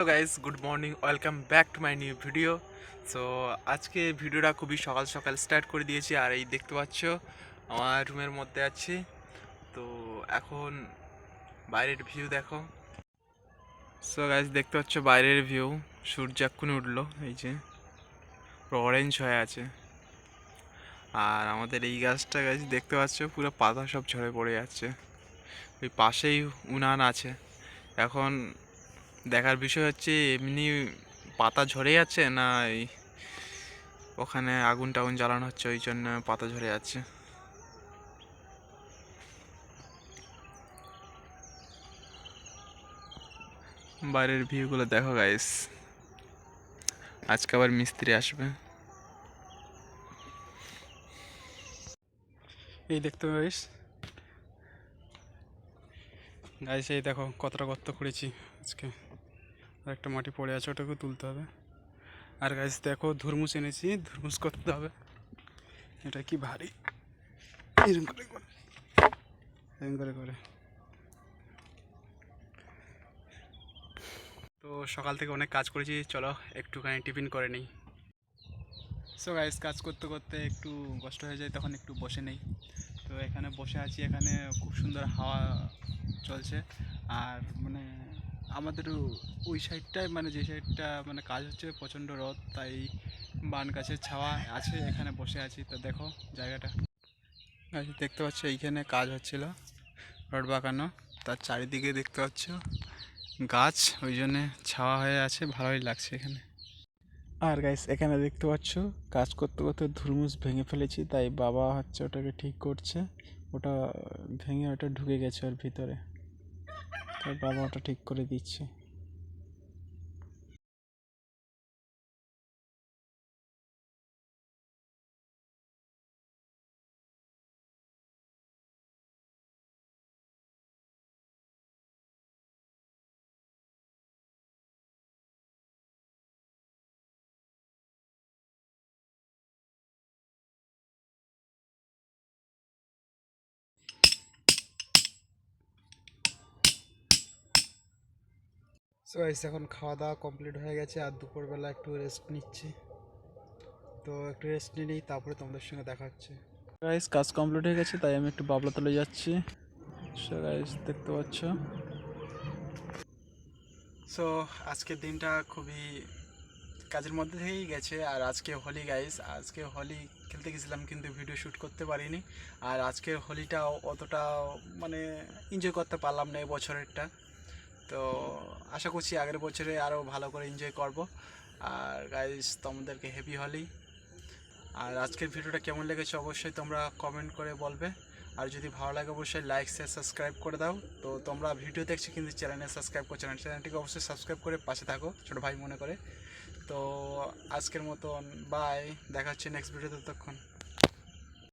Hello guys, good morning, welcome back to my new video. So আজকে ভিডিওটা খুবই সকাল সকাল স্টার্ট করে দিয়েছি। আর এই দেখতে পাচ্ছ আমার রুমের মধ্যে আছি। তো এখন বাইরের ভিউ দেখো। সো গাইস, দেখতে পাচ্ছ বাইরের ভিউ, সূর্য এক্ষুনি উঠলো, এই যে পুরো অরেঞ্জ হয়ে আছে। আর আমাদের এই গাছটা গাছ দেখতে পাচ্ছ পুরো পাতা সব ঝরে পড়ে যাচ্ছে। ওই পাশেই উনান আছে। এখন দেখার বিষয় হচ্ছে এমনি পাতা ঝরে যাচ্ছে না ওখানে আগুন টাগুন জ্বালানো হচ্ছে, ওই জন্য পাতা ঝরে যাচ্ছে। বাইরের ভিউগুলো দেখো গাইস, আজকে আবার মিস্ত্রি আসবে। এই দেখতে গাইস, এই দেখো কতটা গর্ত করেছি আজকে। আর একটা মাটি পড়ে আছে, ওটাকে তুলতে হবে। আর গাইস দেখো, ধুরমুস এনেছি, ধুরমুস করতে হবে। এটা কি ভারী, এরকম করে করে এরকম করে করে। তো সকাল থেকে অনেক কাজ করেছি, চলো একটুখানি টিফিন করে নিই। সো গাইস, কাজ করতে করতে একটু কষ্ট হয়ে যায়, তখন একটু বসে নেই। তো এখানে বসে আছি, এখানে খুব সুন্দর হাওয়া চলছে। আর মানে আমাদের ওই সাইডটায়, মানে যে সাইডটা মানে কাজ হচ্ছে, প্রচণ্ড রোদ, তাই বান গাছের ছাওয়া আছে, এখানে বসে আছি। তো দেখো জায়গাটা, দেখতে পাচ্ছ এইখানে কাজ হচ্ছিল, রড বাঁকানো। তার চারিদিকে দেখতে পাচ্ছ গাছ, ওই জন্যে ছাওয়া হয়ে আছে, ভালোই লাগছে এখানে। আর গাইস, এখানে দেখতে পাচ্ছ কাজ করতে করতে ধুরমুস ভেঙে ফেলেছি, তাই বাবা হচ্ছে ওটাকে ঠিক করছে। ওটা ভেঙে ওটা ঢুকে গেছে ওর ভিতরে, তাই বাবা ওটা ঠিক করে দিচ্ছে। সো গাইস, এখন খাওয়া দাওয়া কমপ্লিট হয়ে গেছে, আর দুপুরবেলা একটু রেস্ট নিচ্ছি। তো একটু রেস্ট নিয়ে নিই, তারপরে তোমাদের সঙ্গে দেখা হচ্ছে। গাইস, কাজ কমপ্লিট হয়ে গেছে, তাই আমি একটু বাবলা তলে যাচ্ছি। সো গাইস, দেখতে পাচ্ছ। সো আজকের দিনটা খুবই কাজের মধ্যে থেকেই গেছে। আর আজকে হোলি গাইস, আজকে হোলি খেলতে গেছিলাম, কিন্তু ভিডিও শ্যুট করতে পারিনি। আর আজকের হোলিটাও অতটা মানে এনজয় করতে পারলাম না এবছরেরটা। তো আশা করছি আগের বছরে আরও ভালো করে এনজয় করব। আর গাইস, তোমাদেরকে হ্যাপি হোলি। আর আজকের ভিডিওটা কেমন লেগেছে অবশ্যই তোমরা কমেন্ট করে বলবে। আর যদি ভালো লাগে অবশ্যই লাইক শেয়ার সাবস্ক্রাইব করে দাও। তো তোমরা ভিডিও দেখছো কিন্তু চ্যানেলে সাবস্ক্রাইব করছো না, চ্যানেলটিকে অবশ্যই সাবস্ক্রাইব করে পাশে থাকো, ছোটো ভাই মনে করে। তো আজকের মতন বাই, দেখা হচ্ছে নেক্সট ভিডিওতে, ততক্ষণ।